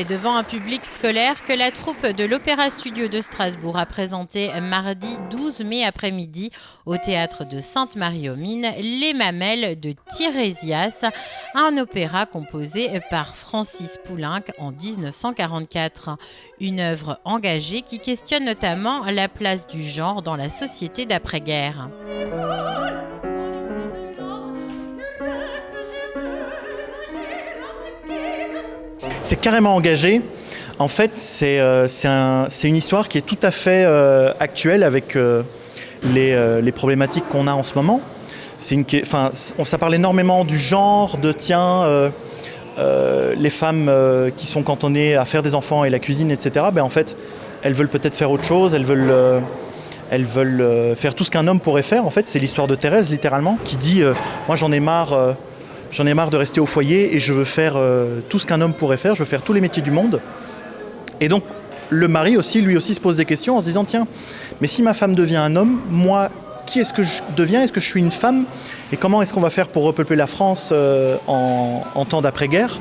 C'est devant un public scolaire que la troupe de l'Opéra Studio de Strasbourg a présenté mardi 12 mai après-midi au théâtre de Sainte-Marie-aux-Mines Les Mamelles de Tirésias, un opéra composé par Francis Poulenc en 1944. Une œuvre engagée qui questionne notamment la place du genre dans la société d'après-guerre. C'est carrément engagé. En fait, c'est une histoire qui est tout à fait actuelle avec les problématiques qu'on a en ce moment. Ça parle énormément du genre, les femmes qui sont cantonnées à faire des enfants et la cuisine, etc. En fait, elles veulent peut-être faire autre chose, elles veulent faire tout ce qu'un homme pourrait faire. En fait, c'est l'histoire de Thérèse, littéralement, qui dit moi j'en ai marre de rester au foyer et je veux faire tout ce qu'un homme pourrait faire, je veux faire tous les métiers du monde. Et donc le mari aussi, lui aussi se pose des questions en se disant tiens, mais si ma femme devient un homme, moi, qui est-ce que je deviens? Est-ce que je suis une femme? Et comment est-ce qu'on va faire pour repeupler la France en temps d'après-guerre?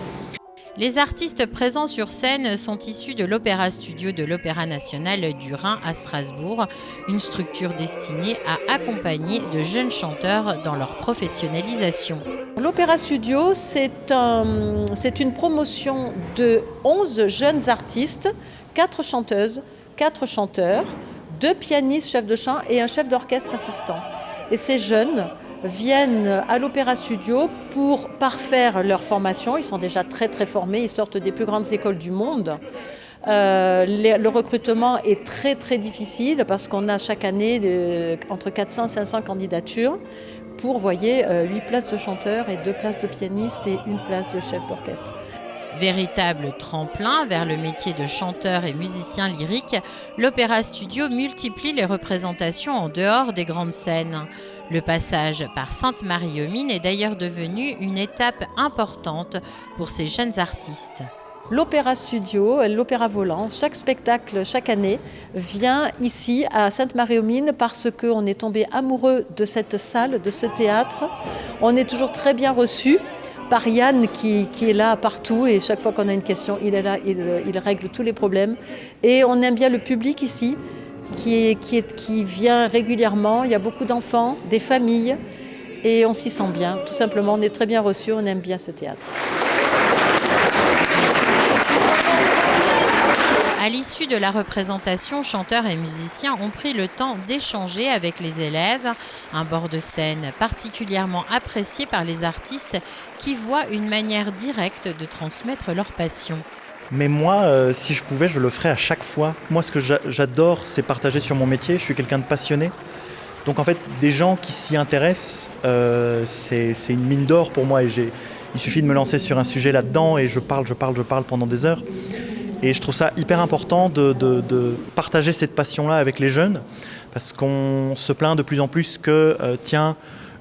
Les artistes présents sur scène sont issus de l'Opéra Studio de l'Opéra National du Rhin à Strasbourg, une structure destinée à accompagner de jeunes chanteurs dans leur professionnalisation. L'Opéra Studio, c'est une promotion de 11 jeunes artistes, 4 chanteuses, 4 chanteurs, 2 pianistes chefs de chant et un chef d'orchestre assistant. Et ces jeunes viennent à l'Opéra Studio pour parfaire leur formation. Ils sont déjà très très formés, ils sortent des plus grandes écoles du monde. Le recrutement est très très difficile parce qu'on a chaque année entre 400 et 500 candidatures pour, voyez, 8 places de chanteurs et 2 places de pianistes et 1 place de chef d'orchestre. Véritable tremplin vers le métier de chanteur et musicien lyrique, l'Opéra Studio multiplie les représentations en dehors des grandes scènes. Le passage par Sainte-Marie-aux-Mines est d'ailleurs devenu une étape importante pour ces jeunes artistes. L'Opéra Studio, l'Opéra Volant, chaque spectacle, chaque année, vient ici à Sainte-Marie-aux-Mines parce qu'on est tombé amoureux de cette salle, de ce théâtre. On est toujours très bien reçus par Yann qui est là partout et chaque fois qu'on a une question, il est là, il règle tous les problèmes. Et on aime bien le public ici qui vient régulièrement. Il y a beaucoup d'enfants, des familles et on s'y sent bien. Tout simplement, on est très bien reçus, on aime bien ce théâtre. À l'issue de la représentation, chanteurs et musiciens ont pris le temps d'échanger avec les élèves, un bord de scène particulièrement apprécié par les artistes qui voient une manière directe de transmettre leur passion. Mais moi, si je pouvais, je le ferais à chaque fois. Moi, ce que j'adore, c'est partager sur mon métier. Je suis quelqu'un de passionné. Donc en fait, des gens qui s'y intéressent, c'est une mine d'or pour moi. Il suffit de me lancer sur un sujet là-dedans et je parle pendant des heures. Et je trouve ça hyper important de partager cette passion-là avec les jeunes, parce qu'on se plaint de plus en plus que,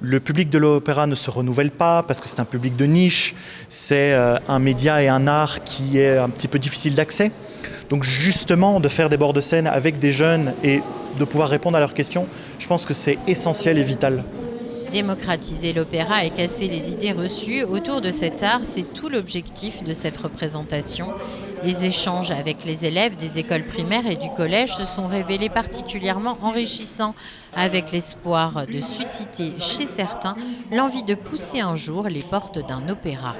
le public de l'opéra ne se renouvelle pas, parce que c'est un public de niche, c'est un média et un art qui est un petit peu difficile d'accès. Donc justement, de faire des bords de scène avec des jeunes et de pouvoir répondre à leurs questions, je pense que c'est essentiel et vital. Démocratiser l'opéra et casser les idées reçues autour de cet art, c'est tout l'objectif de cette représentation. Les échanges avec les élèves des écoles primaires et du collège se sont révélés particulièrement enrichissants, avec l'espoir de susciter chez certains l'envie de pousser un jour les portes d'un opéra.